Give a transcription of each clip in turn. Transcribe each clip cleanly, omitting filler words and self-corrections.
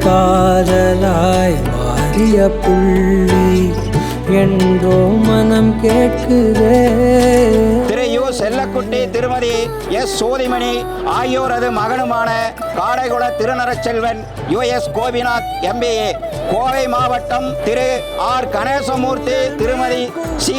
காதலாய் மாறிய புள்ளி என்றோ மனம் கேட்குதே. திரு யு செல்லக்குட்டி, திருமதி எஸ் சோதிமணி ஆகியோரது மகனுமான காடைகுள திருநரச்செல்வன் US கோபிநாத் MBA, கோவை மாவட்டம் திரு ஆர் கணேசமூர்த்தி, திருமதி சி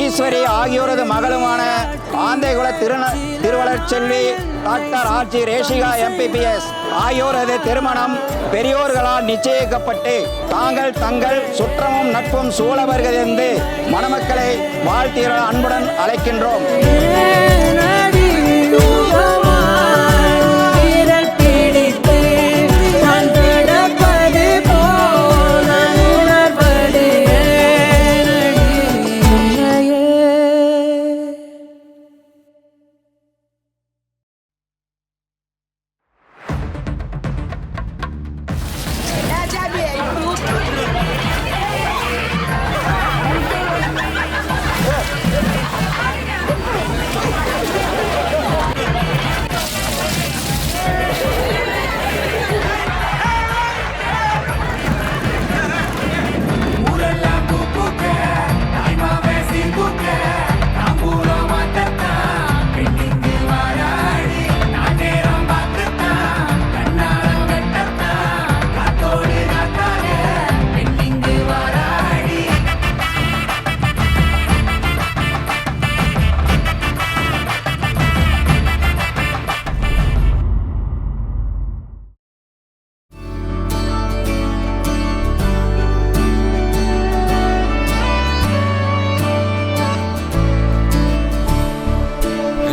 ஈஸ்வரி ஆகியோரது மகளுமான ஆந்தைகுள திருவளர்ச்செல்வி டாக்டர் RG ரேஷிகா MPPS ஆகியோரது திருமணம் பெரியோர்களால் நிச்சயிக்கப்பட்டு தாங்கள் தங்கள் சுற்றமும் நட்பும் சூழ வருகிறது மணமக்களை வாழ்த்திட அன்புடன் அழைக்கின்றோம்.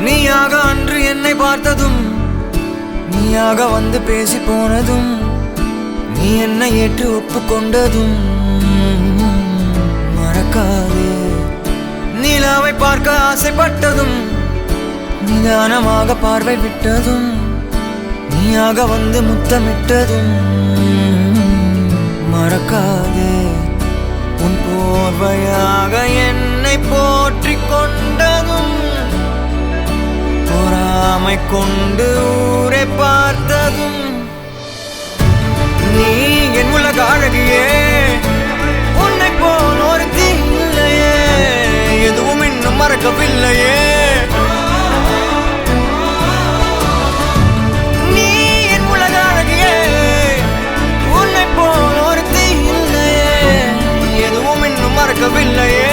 நீயாக அன்று என்னை பார்த்ததும், நீயாக வந்து பேசி போனதும், நீ என்னை ஏற்று ஒப்புக்கொண்டதும் மறக்காது. நிலாவை பார்க்க ஆசைப்பட்டதும், நிதானமாக பார்வை விட்டதும், நீயாக வந்து முத்தமிட்டதும் மறக்காது. உன் போர்வையாக என்னை போற்றி கொண்டதும், பொறாமை கொண்டு ஊரை பார்த்ததும், நீ என் உலக அழகியே, உன்னை போல் ஒருத்தி இல்லையே, எதுவும் இன்னும் மறக்கவில்லையே. நீ என் உலக அழகியே, உன்னை போல் ஒருத்தி இல்லையே, எதுவும் இன்னும் மறக்கவில்லையே.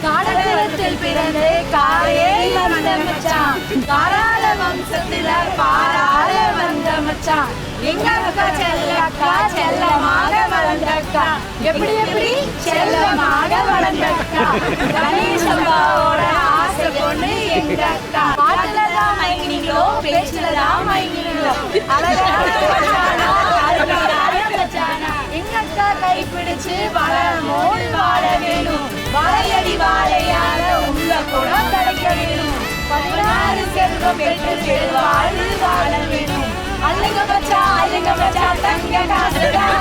காடகத்தில் பிறந்து காரையே வந்த மச்சான், காராள வம்சத்தில பாராள வந்த மச்சான், எங்க அக்கா செல்லக்கா செல்லமாக வளர்ந்தக்கா, எப்படி எப்படி செல்லமாக வளர்ந்தக்கா, கணேசம்பாவோட ஆசை பொண்ணு எங்க அக்கா. பாட்டுலதான் மயங்கினீங்களோ, பேச்சுலதான் மயங்கினீங்களோ, அழகான எங்க அக்கா கைப்பிடிச்சு வளமோடு வாழ வேணும், வாழையடி வாழையாக உள்ள குணம் கிடைக்க வேணும், 16 செல்வம் பெற்று பெருவாழ்வு வாழ வேணும். அல்லங்க மச்சா தங்க காசுதான்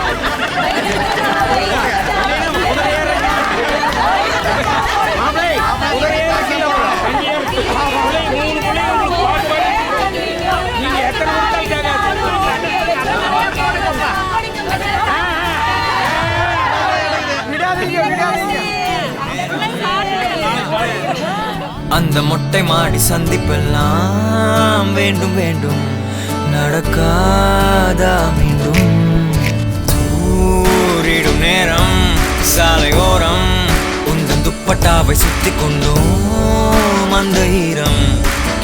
அந்த மொட்டை மாடி சந்திப்பெல்லாம் வேண்டும் வேண்டும் நடக்காதா மீண்டும். தூரிடும் நேரம் சாலையோரம் உந்தன் துப்பட்டாவை சுத்தி கொண்டோம், அந்த ஈரம்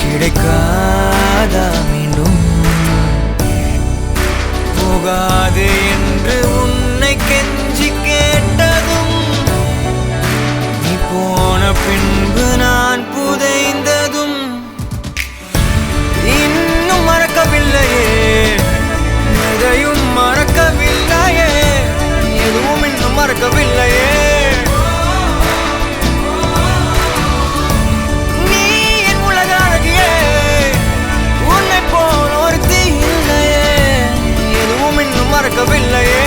கிடைக்காதா மீண்டும். போகாது என்று உன்னை கெஞ்சி கேட்டதும், நீ போன பின்பு நான் புதைந்ததும் இன்னும் மறக்கவில்லையே, எதையும் மறக்கவில்லையே, எதுவும் இன்னும் மறக்கவில்லையே. நீ என் உலக அழகியே, உன்னை போல் ஒருத்தி இல்லையே, எதுவும் இன்னும் மறக்கவில்லையே.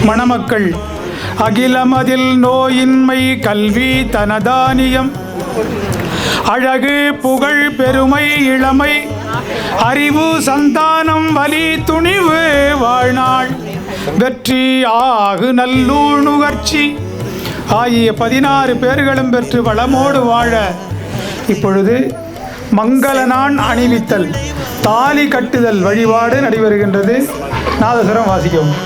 மணமக்கள் அகிலமதில் நோயின்மை கல்வி தனதானியம் அழகு புகழ் பெருமை இளமை அறிவு சந்தானம் வலி துணிவு வாழ்நாள் வெற்றி ஆகு நல்லுணர்ச்சி ஆகிய 16 பேர்களும் பெற்று வளமோடு வாழ இப்பொழுது மங்களனான் அணிவித்தல் தாலி கட்டுதல் வழிபாடு நடைபெறுகின்றது. நாதசுரம் வாசிக்கவும்.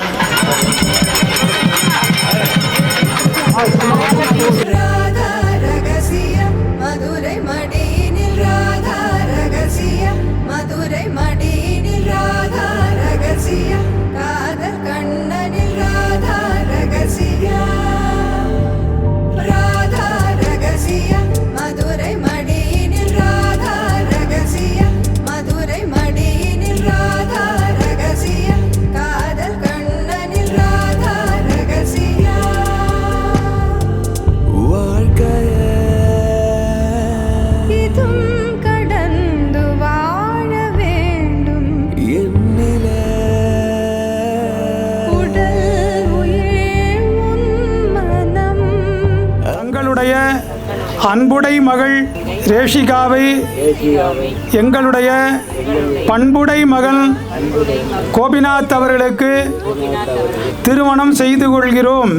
அன்புடை மகள் ரேஷிகாவை எங்களுடைய பண்புடை மகன் கோபிநாத் அவர்களுக்கு திருமணம் செய்து கொள்கிறோம்.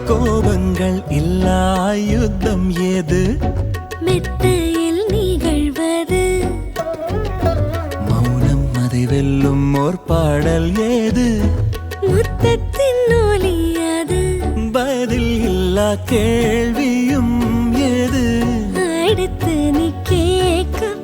கோபங்கள் இல்லா யுத்தம் ஏது மெத்தையில் நிகழ்வது மௌனம் அதை வெல்லும் ஓர் பாடல் ஏது முத்தத்தின் ஒலியாது பதில் இல்லா கேள்வியும் ஏது அடுத்து நீ கேட்கும்